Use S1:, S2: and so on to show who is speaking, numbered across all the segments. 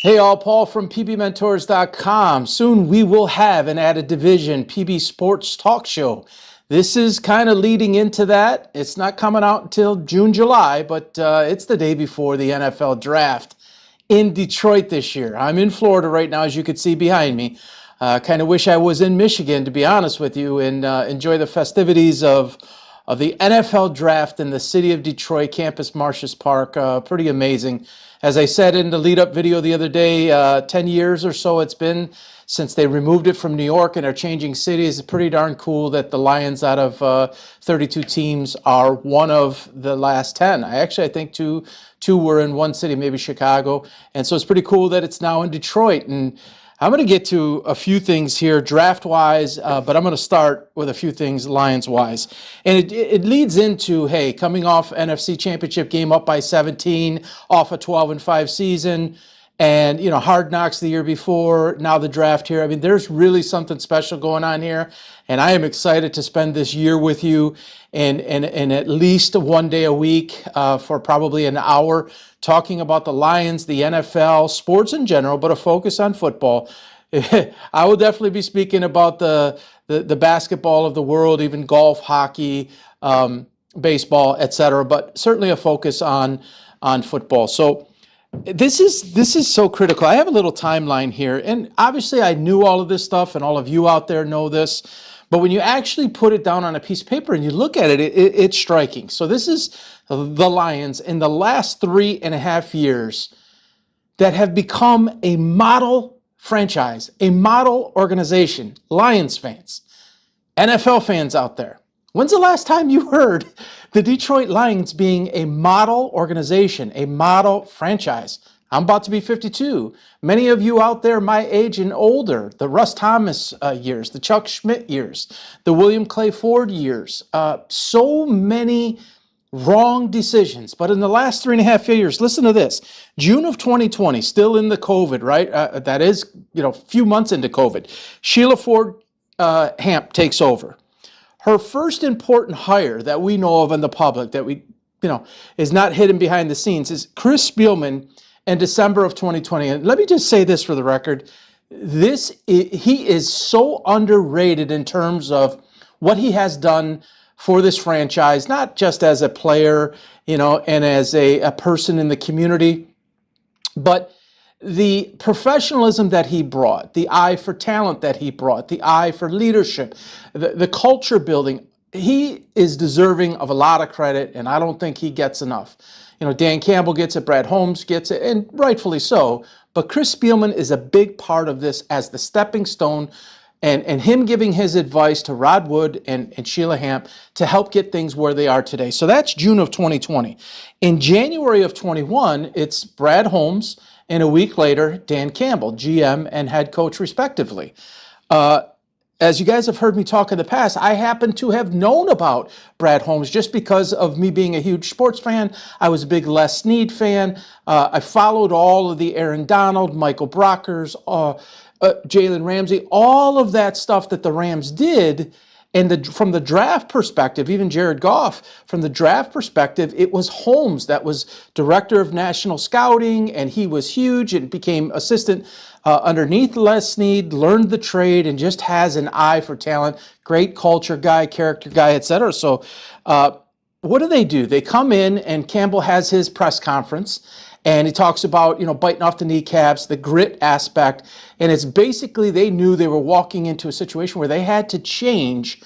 S1: Hey all, Paul from pbmentors.com. Soon we will have an added division, PB Sports Talk Show. This is kind of leading into that. It's not coming out until June, July, but it's the day before the NFL draft in Detroit this year. I'm in Florida right now, as you can see behind me. Kind of wish I was in Michigan, to be honest with you, and enjoy the festivities of the NFL draft in the city of Detroit, Campus Martius Park. Pretty amazing. As I said in the lead-up video the other day, 10 years or so it's been since they removed it from New York and are changing cities. It's pretty darn cool that the Lions, out of 32 teams, are one of the last 10. I think two were in one city, maybe Chicago. And so it's pretty cool that it's now in Detroit. And I'm going to get to a few things here draft-wise, but I'm going to start with a few things Lions-wise. And it leads into, hey, coming off NFC Championship game up by 17, off a 12-5 season, and, Hard Knocks the year before, now the draft here. I mean, there's really something special going on here, and I am excited to spend this year with you and at least one day a week for probably an hour talking about the Lions, the NFL, sports in general, but a focus on football. I will definitely be speaking about the basketball of the world, even golf, hockey, baseball, etc., but certainly a focus on football. So this is so critical. I have a little timeline here, and obviously I knew all of this stuff, and all of you out there know this, but when you actually put it down on a piece of paper and you look at it, it's striking. So this is the Lions in the last 3.5 years that have become a model franchise, a model organization. Lions fans, NFL fans out there, when's the last time you heard the Detroit Lions being a model organization, a model franchise? I'm about to be 52. Many of you out there my age and older, the Russ Thomas years, the Chuck Schmidt years, the William Clay Ford years, so many wrong decisions. But in the last 3.5 years, listen to this. June of 2020, still in the COVID, right? That is, few months into COVID. Sheila Ford Hamp takes over. Her first important hire that we know of in the public, that we, is not hidden behind the scenes, is Chris Spielman in December of 2020. And let me just say this for the record. He is so underrated in terms of what he has done for this franchise, not just as a player, and as a person in the community, but the professionalism that he brought, the eye for talent that he brought, the eye for leadership, the culture building. He is deserving of a lot of credit, and I don't think he gets enough. Dan Campbell gets it, Brad Holmes gets it, and rightfully so. But Chris Spielman is a big part of this as the stepping stone, and him giving his advice to Rod Wood and Sheila Hamp to help get things where they are today. So that's June of 2020. In January of 21, it's Brad Holmes, and a week later, Dan Campbell, GM and head coach respectively. As you guys have heard me talk in the past, I happen to have known about Brad Holmes just because of me being a huge sports fan. I was a big Les Snead fan. I followed all of the Aaron Donald, Michael Brockers, Jalen Ramsey, all of that stuff that the Rams did. And from the draft perspective, even Jared Goff, from the draft perspective, it was Holmes that was director of national scouting, and he was huge and became assistant underneath Les Snead, learned the trade, and just has an eye for talent, great culture guy, character guy, etc. So what do? They come in, and Campbell has his press conference, and he talks about, biting off the kneecaps, the grit aspect. And it's basically they knew they were walking into a situation where they had to change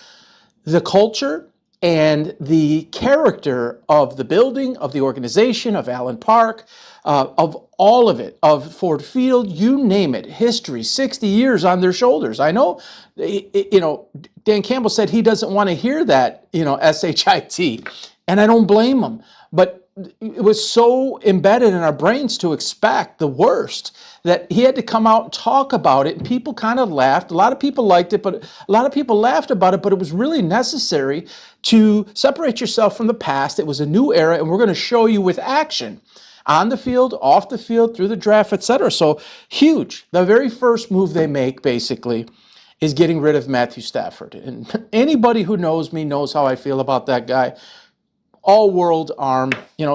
S1: the culture and the character of the building, of the organization, of Allen Park, of all of it, of Ford Field, you name it, history, 60 years on their shoulders. I know, Dan Campbell said he doesn't want to hear that, SHIT, and I don't blame him. But it was so embedded in our brains to expect the worst that he had to come out and talk about it, and people kind of laughed. A lot of people liked it, but a lot of people laughed about it, but it was really necessary to separate yourself from the past. It was a new era, and we're going to show you with action on the field, off the field, through the draft, etc. So huge. The very first move they make, basically, is getting rid of Matthew Stafford. And anybody who knows me knows how I feel about that guy. all-world arm,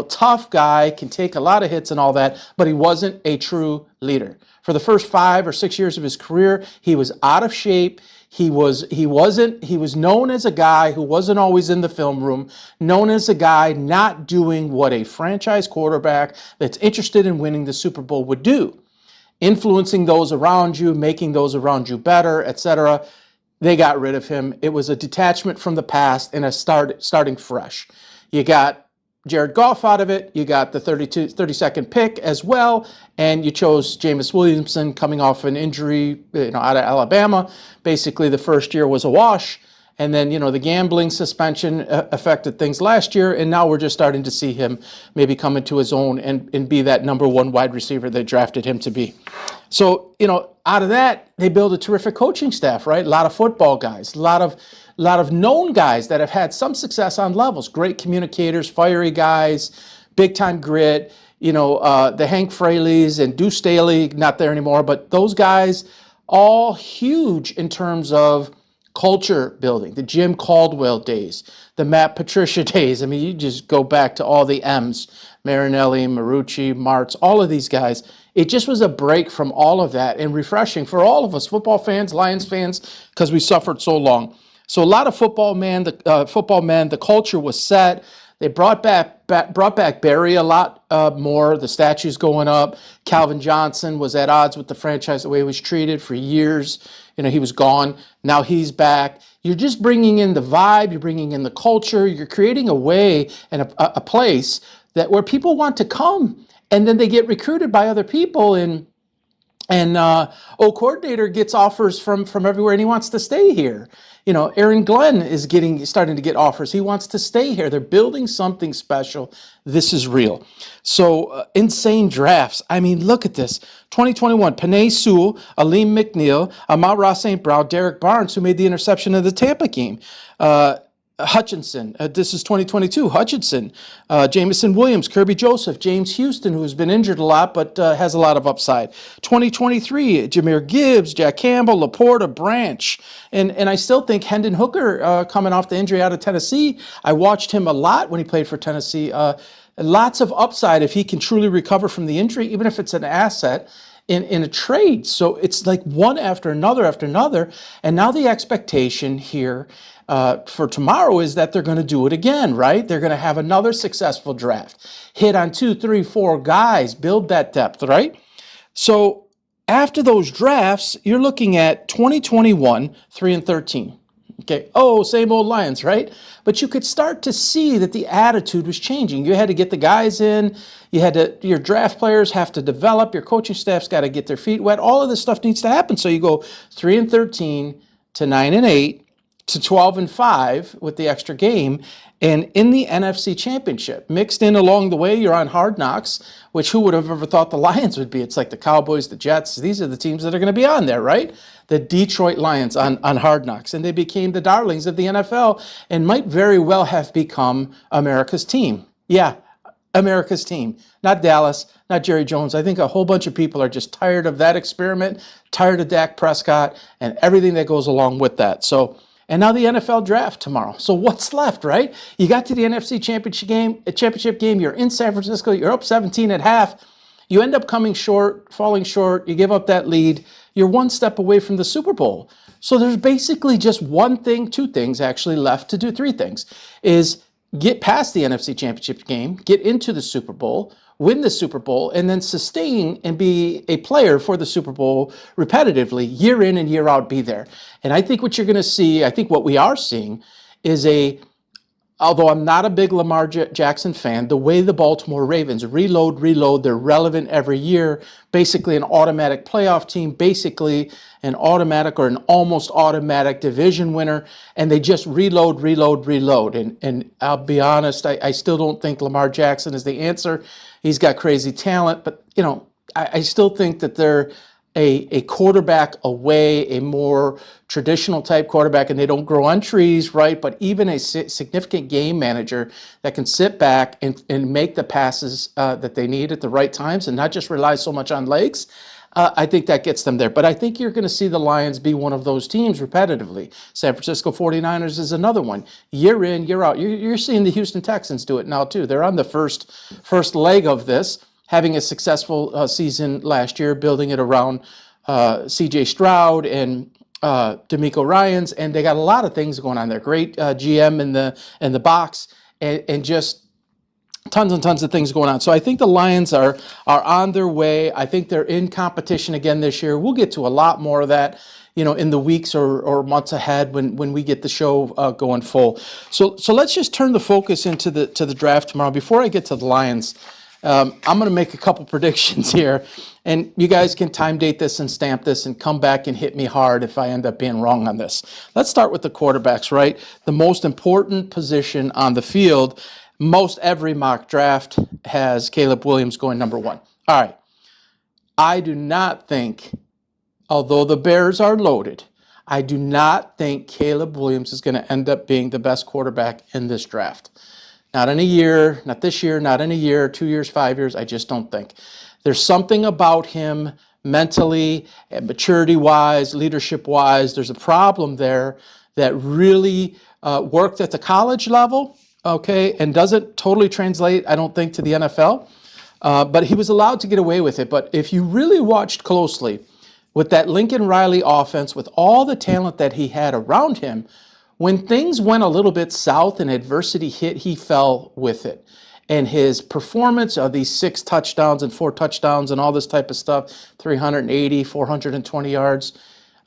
S1: tough guy, can take a lot of hits and all that, but he wasn't a true leader. For the first 5 or 6 years of his career, he was out of shape. He was known as a guy who wasn't always in the film room, known as a guy not doing what a franchise quarterback that's interested in winning the Super Bowl would do. Influencing those around you, making those around you better, etc. They got rid of him. It was a detachment from the past and starting fresh. You got Jared Goff out of it. You got the 32nd pick as well, and you chose Jameis Williamson coming off an injury, out of Alabama. Basically, the first year was a wash, and then the gambling suspension affected things last year, and now we're just starting to see him maybe come into his own and be that number 1 wide receiver they drafted him to be. So out of that, they build a terrific coaching staff, right? A lot of football guys, a lot of known guys that have had some success on levels, great communicators, fiery guys, big time grit, the Hank Fraley's and Deuce Staley, not there anymore, but those guys, all huge in terms of culture building, the Jim Caldwell days, the Matt Patricia days. I mean, you just go back to all the M's, Marinelli, Marucci, Martz, all of these guys. It just was a break from all of that and refreshing for all of us, football fans, Lions fans, because we suffered so long. So a lot of football men, the culture was set. They brought back Barry a lot more. The statues going up. Calvin Johnson was at odds with the franchise, the way he was treated for years. He was gone. Now he's back. You're just bringing in the vibe. You're bringing in the culture. You're creating a way and a place where people want to come, and then they get recruited by other people. And coordinator gets offers from everywhere, and he wants to stay here. Aaron Glenn is starting to get offers. He wants to stay here. They're building something special. This is real. So insane drafts. I mean, look at this. 2021, Penei Sewell, Aleem McNeil, Amon-Ra St. Brown, Derek Barnes, who made the interception in the Tampa game. Hutchinson, this is 2022, Hutchinson, Jamison Williams, Kirby Joseph, James Houston, who's been injured a lot but has a lot of upside. 2023, Jahmyr Gibbs, Jack Campbell, Laporta, Branch, and I still think Hendon Hooker coming off the injury out of Tennessee. I watched him a lot when he played for Tennessee. Lots of upside if he can truly recover from the injury, even if it's an asset in a trade. So it's like one after another, and now the expectation here for tomorrow is that they're going to do it again, right? They're going to have another successful draft, hit on 2, 3, 4 guys, build that depth, right? So after those drafts, you're looking at 2021, 3-13. Okay, same old Lions, right? But you could start to see that the attitude was changing. You had to get the guys in. Your draft players have to develop. Your coaching staff's got to get their feet wet. All of this stuff needs to happen. So you go 3-13 to 9-8 to 12-5 with the extra game, and in the NFC Championship. Mixed in along the way, you're on Hard Knocks, which who would have ever thought the Lions would be? It's like the Cowboys, the Jets. These are the teams that are going to be on there, right? The Detroit Lions on Hard Knocks, and they became the darlings of the NFL and might very well have become America's team. Yeah, America's team, not Dallas, not Jerry Jones. I think a whole bunch of people are just tired of that experiment, tired of Dak Prescott and everything that goes along with that. And now the NFL draft tomorrow. So what's left, right? You got to the NFC championship game. You're in San Francisco. You're up 17 at half. You end up falling short. You give up that lead. You're one step away from the Super Bowl. So there's basically just two things actually left to do, 3 things, is get past the NFC championship game, get into the Super Bowl, win the Super Bowl, and then sustain and be a player for the Super Bowl repetitively, year in and year out, be there. And I think what you're going to see, I think what we are seeing is although I'm not a big Lamar Jackson fan, the way the Baltimore Ravens reload, they're relevant every year, basically an automatic playoff team, basically an automatic or an almost automatic division winner, and they just reload. And I'll be honest, I still don't think Lamar Jackson is the answer. He's got crazy talent, but I still think that they're a quarterback away, a more traditional type quarterback, and they don't grow on trees, right? But even a significant game manager that can sit back and make the passes that they need at the right times and not just rely so much on legs. I think that gets them there. But I think you're going to see the Lions be one of those teams repetitively. San Francisco 49ers is another one. Year in, year out. You're seeing the Houston Texans do it now, too. They're on the first leg of this, having a successful season last year, building it around C.J. Stroud and D'Amico Ryans, and they got a lot of things going on there. Great GM in the box, and just tons and tons of things going on. So I think the Lions are on their way. I think they're in competition again this year. We'll get to a lot more of that, in the weeks or months ahead when we get the show going full. So let's just turn the focus into the draft tomorrow. Before I get to the Lions, I'm going to make a couple predictions here, and you guys can time date this and stamp this and come back and hit me hard if I end up being wrong on this. Let's start with the quarterbacks, right? The most important position on the field. Most every mock draft has Caleb Williams going number 1. All right. I do not think, although the Bears are loaded, I do not think Caleb Williams is going to end up being the best quarterback in this draft. Not in a year, not this year, not in a year, 2 years, 5 years. I just don't think. There's something about him mentally, and maturity-wise, leadership-wise. There's a problem there that really worked at the college level, okay, and doesn't totally translate, I don't think, to the NFL. But he was allowed to get away with it. But if you really watched closely with that Lincoln Riley offense, with all the talent that he had around him, when things went a little bit south and adversity hit, he fell with it. And his performance of these 6 touchdowns and 4 touchdowns and all this type of stuff, 380, 420 yards,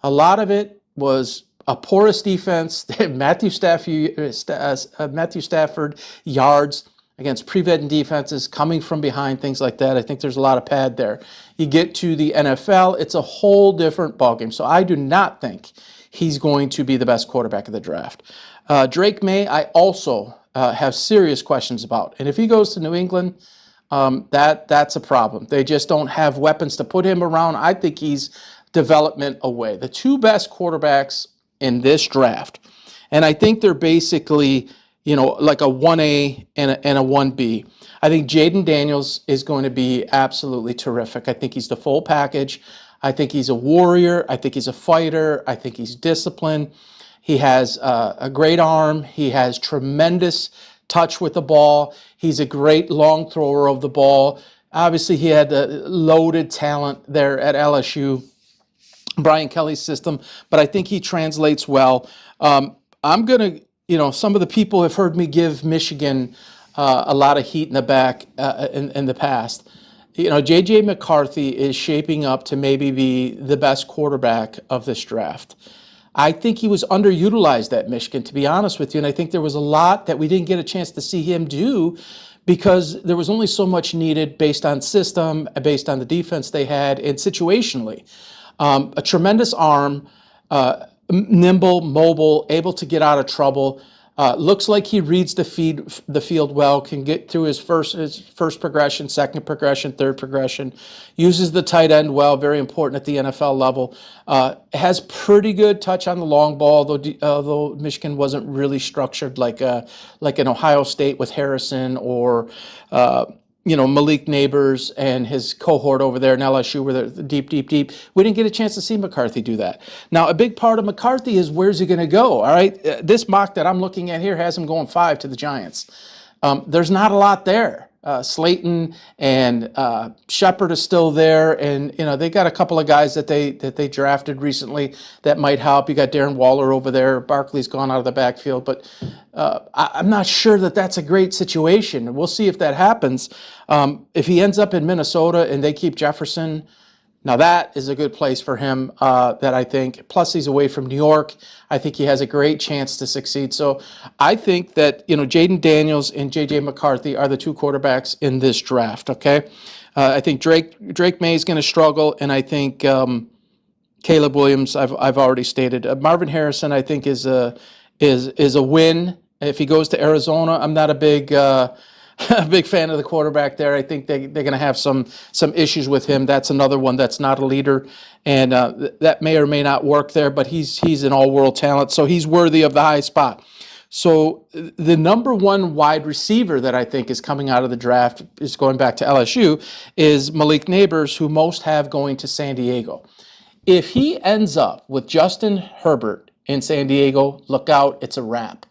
S1: a lot of it was a porous defense. Matthew Stafford yards against prevent defenses, coming from behind, things like that. I think there's a lot of pad there. You get to the NFL, it's a whole different ballgame. So I do not think he's going to be the best quarterback of the draft. Drake May, I also have serious questions about. And if he goes to New England, that's a problem. They just don't have weapons to put him around. I think he's development away. The 2 best quarterbacks in this draft, and I think they're basically, like a 1A and a 1B. I think Jaden Daniels is going to be absolutely terrific. I think he's the full package. I think he's a warrior. I think he's a fighter. I think he's disciplined. He has a great arm. He has tremendous touch with the ball. He's a great long thrower of the ball. Obviously, he had a loaded talent there at LSU, Brian Kelly's system, but I think he translates well. I'm going to, some of the people have heard me give Michigan a lot of heat in the back in the past. J.J. McCarthy is shaping up to maybe be the best quarterback of this draft. I think he was underutilized at Michigan, to be honest with you, and I think there was a lot that we didn't get a chance to see him do because there was only so much needed based on system, based on the defense they had, and situationally. A tremendous arm, nimble, mobile, able to get out of trouble. Looks like he reads the field well, can get through his first progression, second progression, third progression, uses the tight end well, very important at the NFL level. Has pretty good touch on the long ball, although Michigan wasn't really structured like an Ohio State with Harrison or Malik Neighbors and his cohort over there in LSU where they're deep. We didn't get a chance to see McCarthy do that. Now, a big part of McCarthy is where's he going to go, all right? This mock that I'm looking at here has him going 5 to the Giants. There's not a lot there. Slayton and Shepard is still there, and they got a couple of guys that they drafted recently that might help. You got Darren Waller over there. Barkley's gone out of the backfield, but I'm not sure that that's a great situation. We'll see if that happens. If he ends up in Minnesota and they keep Jefferson, now that is a good place for him. That I think. Plus, he's away from New York. I think he has a great chance to succeed. So I think that Jaden Daniels and J.J. McCarthy are the 2 quarterbacks in this draft. Okay, I think Drake May is going to struggle, and I think Caleb Williams. I've already stated. Marvin Harrison, I think, is a win if he goes to Arizona. I'm not a big fan of the quarterback there. I think they're going to have some issues with him. That's another one that's not a leader, and that may or may not work there, but he's an all-world talent, so he's worthy of the high spot. So the number one wide receiver that I think is coming out of the draft is going back to LSU is Malik Neighbors, who most have going to San Diego. If he ends up with Justin Herbert in San Diego, look out, it's a wrap.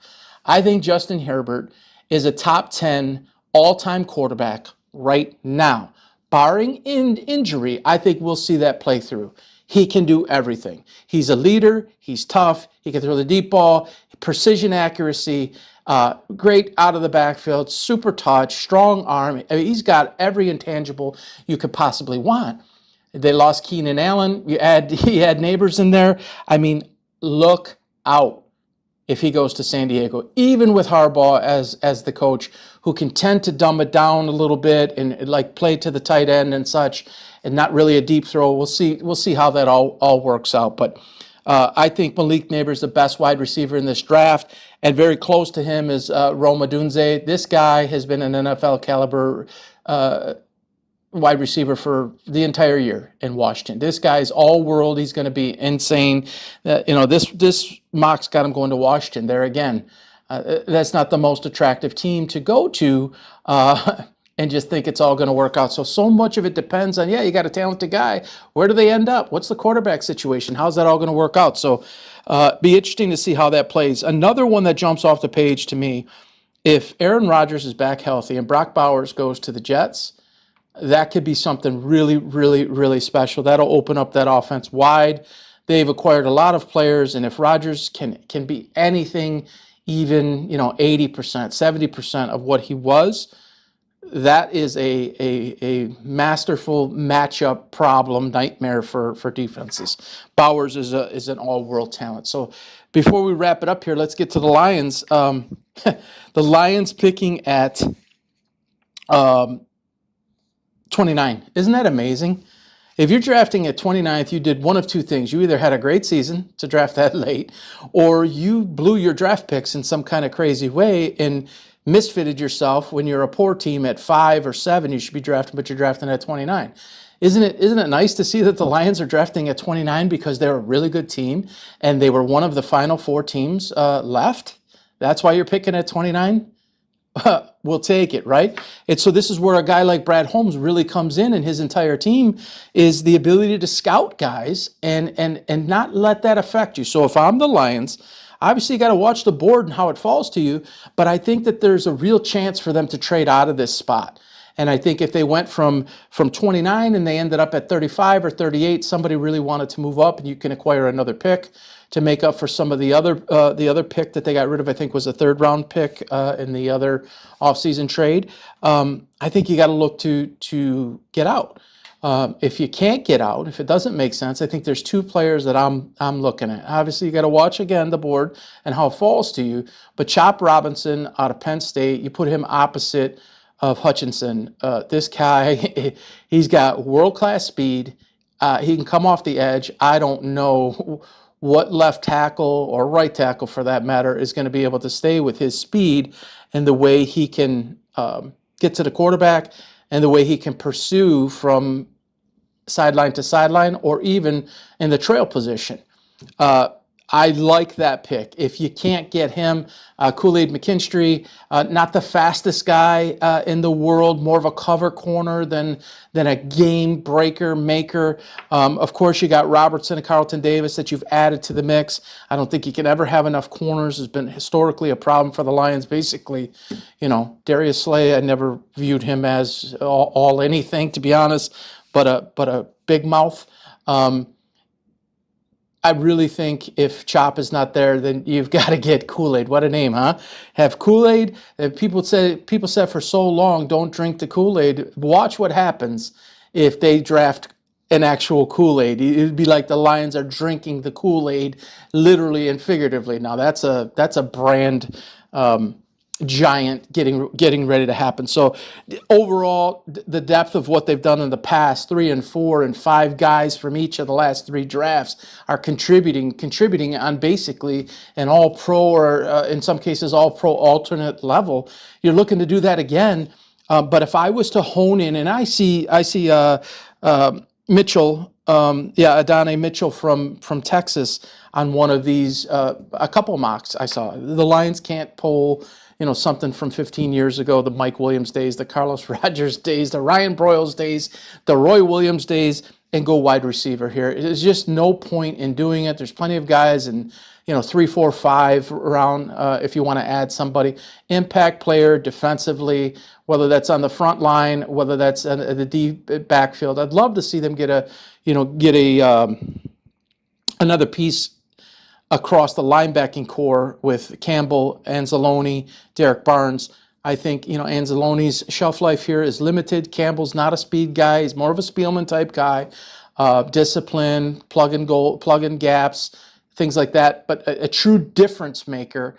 S1: I think Justin Herbert is a top 10 all-time quarterback right now. Barring injury, I think we'll see that play through. He can do everything. He's a leader. He's tough. He can throw the deep ball, precision accuracy, great out of the backfield, super touch, strong arm. I mean, he's got every intangible you could possibly want. They lost Keenan Allen. You add Neighbors in there. I mean, look out if he goes to San Diego, even with Harbaugh as the coach, who can tend to dumb it down a little bit and like play to the tight end and such, and not really a deep throw. We'll see how that all works out. But I think Malik Neighbors is the best wide receiver in this draft, and very close to him is Rome Odunze. This guy has been an NFL caliber wide receiver for the entire year in Washington. This guy's all world. He's going to be insane. This mock's got him going to Washington. There again, that's not the most attractive team to go to and just think it's all going to work out. So much of it depends on, you got a talented guy. Where do they end up? What's the quarterback situation? How's that all going to work out? So be interesting to see how that plays. Another one that jumps off the page to me, if Aaron Rodgers is back healthy and Brock Bowers goes to the Jets, that could be something really, really, really special. That'll open up that offense wide. They've acquired a lot of players, and if Rodgers can be anything, even 80%, 70% of what he was, that is a masterful matchup problem nightmare for defenses. Bowers is an all-world talent. So before we wrap it up here, let's get to the Lions. The Lions picking at 29. Isn't that amazing? If you're drafting at 29th, you did one of two things. You either had a great season to draft that late, or you blew your draft picks in some kind of crazy way and misfitted yourself. When you're a poor team at 5 or 7, you should be drafting, but you're drafting at 29. Isn't it nice to see that the Lions are drafting at 29 because they're a really good team and they were one of the final 4 teams left? That's why you're picking at 29? We'll take it, right? And so this is where a guy like Brad Holmes really comes in, and his entire team is the ability to scout guys and not let that affect you. So if I'm the Lions, obviously you got to watch the board and how it falls to you, but I think that there's a real chance for them to trade out of this spot. And I think if they went from 29 and they ended up at 35 or 38, somebody really wanted to move up, and you can acquire another pick to make up for some of the other pick that they got rid of. I think was a 3rd round pick in the other offseason trade. I think you got to look to get out. If you can't get out, if it doesn't make sense, I think there's 2 players that I'm looking at. Obviously, you got to watch again the board and how it falls to you. But Chop Robinson out of Penn State, you put him opposite of Hutchinson. This guy, he's got world-class speed. He can come off the edge. I don't know what left tackle or right tackle, for that matter, is going to be able to stay with his speed and the way he can get to the quarterback and the way he can pursue from sideline to sideline or even in the trail position. I like that pick. If you can't get him, Kool-Aid McKinstry, not the fastest guy in the world, more of a cover corner than a game breaker maker. Of course, you got Robertson and Carlton Davis that you've added to the mix. I don't think you can ever have enough corners. It's been historically a problem for the Lions. Basically, Darius Slay, I never viewed him as all anything, to be honest, but a big mouth. I really think if Chop is not there, then you've got to get Kool-Aid. What a name, huh? Have Kool-Aid. People said for so long, don't drink the Kool-Aid. Watch what happens if they draft an actual Kool-Aid. It'd be like the Lions are drinking the Kool-Aid, literally and figuratively. Now that's a brand giant getting ready to happen. So overall, the depth of what they've done in the past, 3 and 4 and 5 guys from each of the last 3 drafts are contributing on basically an all-pro or in some cases all-pro alternate level. You're looking to do that again. But if I was to hone in, and I see Mitchell yeah, Adonai Mitchell from Texas on one of these, a couple mocks I saw. The Lions can't pull, something from 15 years ago, the Mike Williams days, the Carlos Rogers days, the Ryan Broyles days, the Roy Williams days, and go wide receiver here. There's just no point in doing it. There's plenty of guys in, 3, 4, 5 around if you want to add somebody. Impact player defensively, whether that's on the front line, whether that's in the deep backfield. I'd love to see them get another piece across the linebacking core with Campbell, Anzalone, Derek Barnes. I think, Anzalone's shelf life here is limited. Campbell's not a speed guy. He's more of a Spielman type guy. Discipline, plug in gaps, things like that. But a true difference maker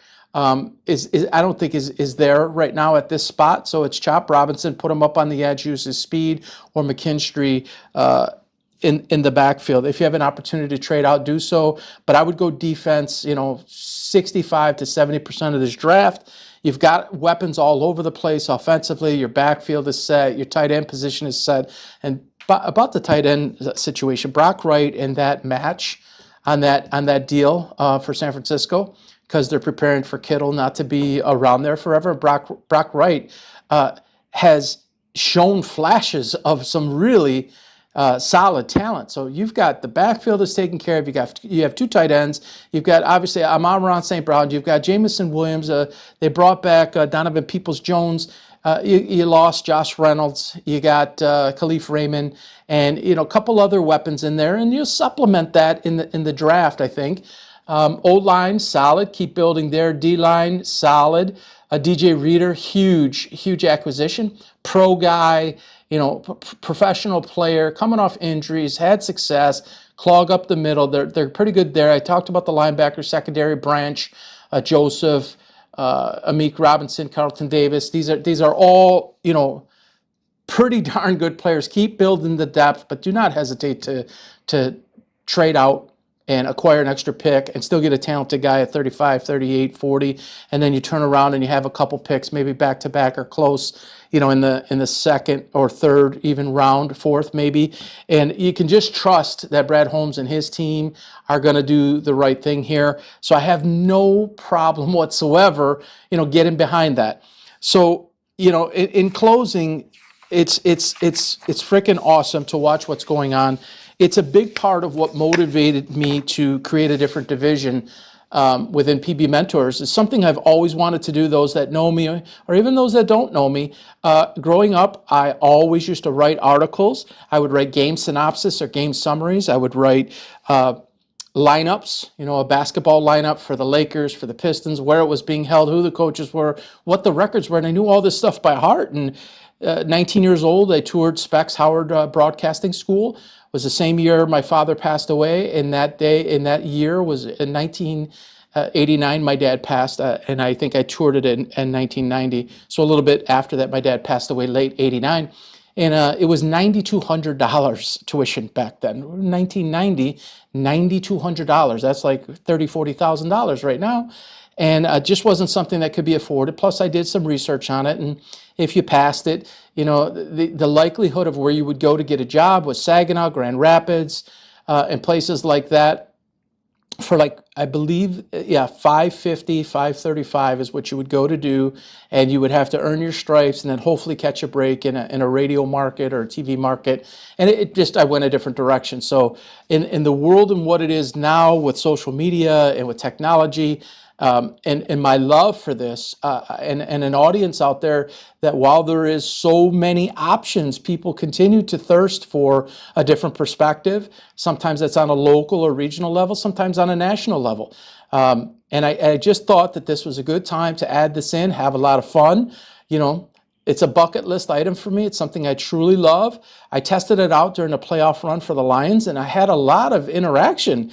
S1: is I don't think is there right now at this spot. So it's Chop Robinson, put him up on the edge, use his speed, or McKinstry in the backfield. If you have an opportunity to trade out, do so. But I would go defense, 65 to 70% of this draft. You've got weapons all over the place offensively. Your backfield is set. Your tight end position is set. And about the tight end situation, Brock Wright and that match on that deal for San Francisco, because they're preparing for Kittle not to be around there forever. Brock Wright has shown flashes of some really solid talent. So you've got the backfield is taken care of. You have two tight ends. You've got obviously Amon-Ra St. Brown. You've got Jamison Williams. They brought back Donovan Peoples-Jones. You lost Josh Reynolds. You got Khalif Raymond, and a couple other weapons in there, and you supplement that in the draft. I think O-line solid. Keep building there. D-line solid. DJ Reader, huge acquisition. Pro guy. Professional player, coming off injuries, had success, clog up the middle. They're pretty good there. I talked about the linebacker secondary branch, Joseph, Amik Robinson, Carlton Davis. These are all, pretty darn good players. Keep building the depth, but do not hesitate to trade out and acquire an extra pick and still get a talented guy at 35, 38, 40, and then you turn around and you have a couple picks, maybe back-to-back or close, in the second or third even round, fourth maybe, and you can just trust that Brad Holmes and his team are going to do the right thing here. So I have no problem whatsoever, getting behind that. So, in closing, it's freaking awesome to watch what's going on. It's a big part of what motivated me to create a different division within PB Mentors. It's something I've always wanted to do. Those that know me, or even those that don't know me, growing up, I always used to write articles. I would write game synopsis or game summaries. I would write lineups, a basketball lineup for the Lakers, for the Pistons, where it was being held, who the coaches were, what the records were, and I knew all this stuff by heart. And 19 years old, I toured Specs Howard Broadcasting School. It was the same year my father passed away. In that year was in 1989, my dad passed, and I think I toured it in 1990. So a little bit after that, my dad passed away late 89. And it was $9,200 tuition back then. 1990, $9,200. That's like $30,000, $40,000 right now. And just wasn't something that could be afforded. Plus, I did some research on it, and if you passed it, the likelihood of where you would go to get a job was Saginaw, Grand Rapids, and places like that. For I believe, $550, $535 is what you would go to do, and you would have to earn your stripes and then hopefully catch a break in a radio market or a TV market. And I went a different direction. So in the world and what it is now with social media and with technology, and my love for this, and an audience out there that while there is so many options, people continue to thirst for a different perspective. Sometimes that's on a local or regional level, sometimes on a national level. And I just thought that this was a good time to add this in, have a lot of fun. It's a bucket list item for me. It's something I truly love. I tested it out during a playoff run for the Lions, and I had a lot of interaction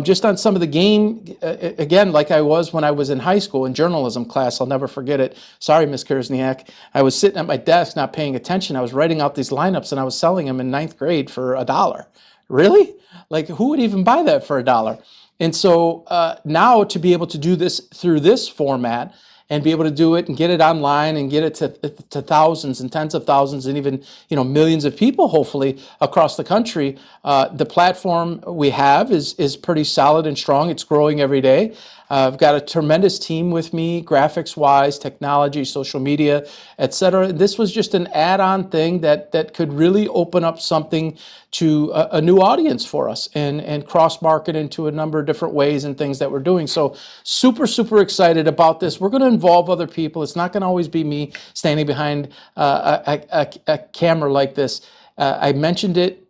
S1: just on some of the game, again, like I was when I was in high school in journalism class. I'll never forget it. Sorry, Miss Kersniak. I was sitting at my desk not paying attention. I was writing out these lineups, and I was selling them in 9th grade for $1. Really? Who would even buy that for $1? And so now to be able to do this through this format, and be able to do it and get it online and get it to thousands and tens of thousands and even millions of people, hopefully, across the country. The platform we have is pretty solid and strong. It's growing every day. I've got a tremendous team with me, graphics-wise, technology, social media, etc. This was just an add-on thing that could really open up something to a new audience for us and cross-market into a number of different ways and things that we're doing. So super, super excited about this. We're going to involve other people. It's not going to always be me standing behind a camera like this. I mentioned it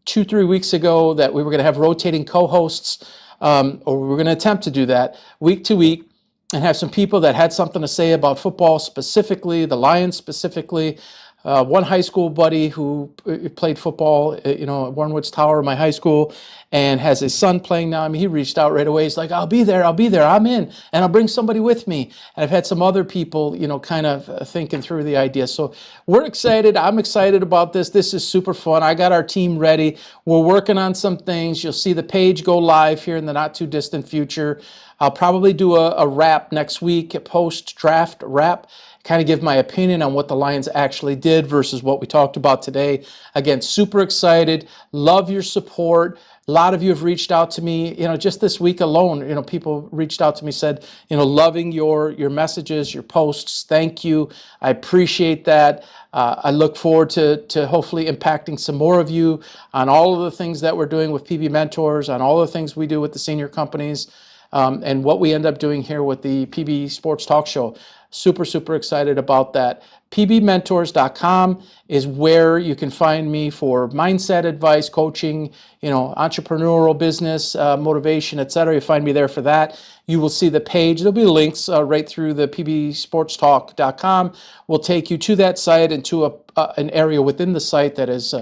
S1: 2-3 weeks ago that we were going to have rotating co-hosts, or we were going to attempt to do that week to week and have some people that had something to say about football specifically, the Lions specifically. One high school buddy who played football, at Warrenwoods Tower, my high school, and has his son playing now. I mean, he reached out right away. He's like, I'll be there, I'm in, and I'll bring somebody with me. And I've had some other people, kind of thinking through the idea. So we're excited. I'm excited about this. This is super fun. I got our team ready. We're working on some things. You'll see the page go live here in the not too distant future. I'll probably do a wrap next week, a post-draft wrap, kind of give my opinion on what the Lions actually did versus what we talked about today. Again, super excited. Love your support. A lot of you have reached out to me, just this week alone, people reached out to me, said, loving your messages, your posts. Thank you. I appreciate that. I look forward to hopefully impacting some more of you on all of the things that we're doing with PB Mentors, on all the things we do with the senior companies, and what we end up doing here with the PB Sports Talk Show. Super, super excited about that. pbmentors.com is where you can find me for mindset advice, coaching, entrepreneurial business, motivation, etc. You find me there for that. You will see the page. There'll be links right through the pbsportstalk.com. Will take you to that site and to an area within the site that is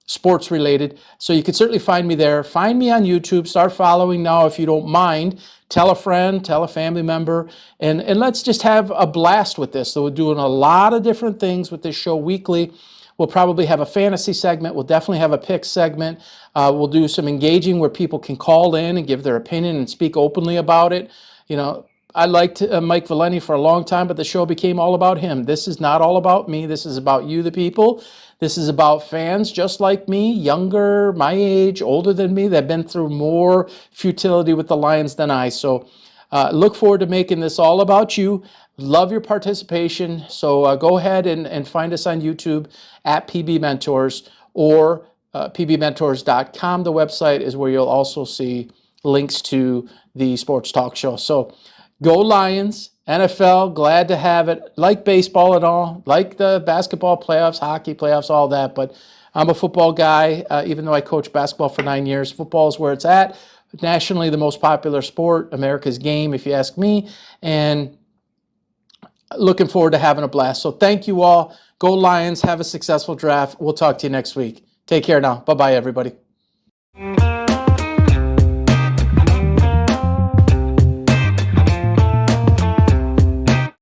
S1: sports related. So you can certainly find me there. Find me on YouTube. Start following now if you don't mind. Tell a friend, tell a family member, and let's just have a blast with this. So we're doing a lot of different things with this show weekly. We'll probably have a fantasy segment. We'll definitely have a pick segment. We'll do some engaging where people can call in and give their opinion and speak openly about it. I liked Mike Valenti for a long time, but the show became all about him. This is not all about me. This is about you, the people. This is about fans just like me, younger, my age, older than me, that have been through more futility with the Lions than I. So look forward to making this all about you. Love your participation. So go ahead and find us on YouTube at PB Mentors, or pbmentors.com. The website is where you'll also see links to the sports talk show. So go Lions. NFL, glad to have it. Like baseball and all, like the basketball playoffs, hockey playoffs, all that. But I'm a football guy, even though I coached basketball for 9 years. Football is where it's at. Nationally, the most popular sport, America's game, if you ask me. And looking forward to having a blast. So thank you all. Go Lions. Have a successful draft. We'll talk to you next week. Take care now. Bye-bye, everybody.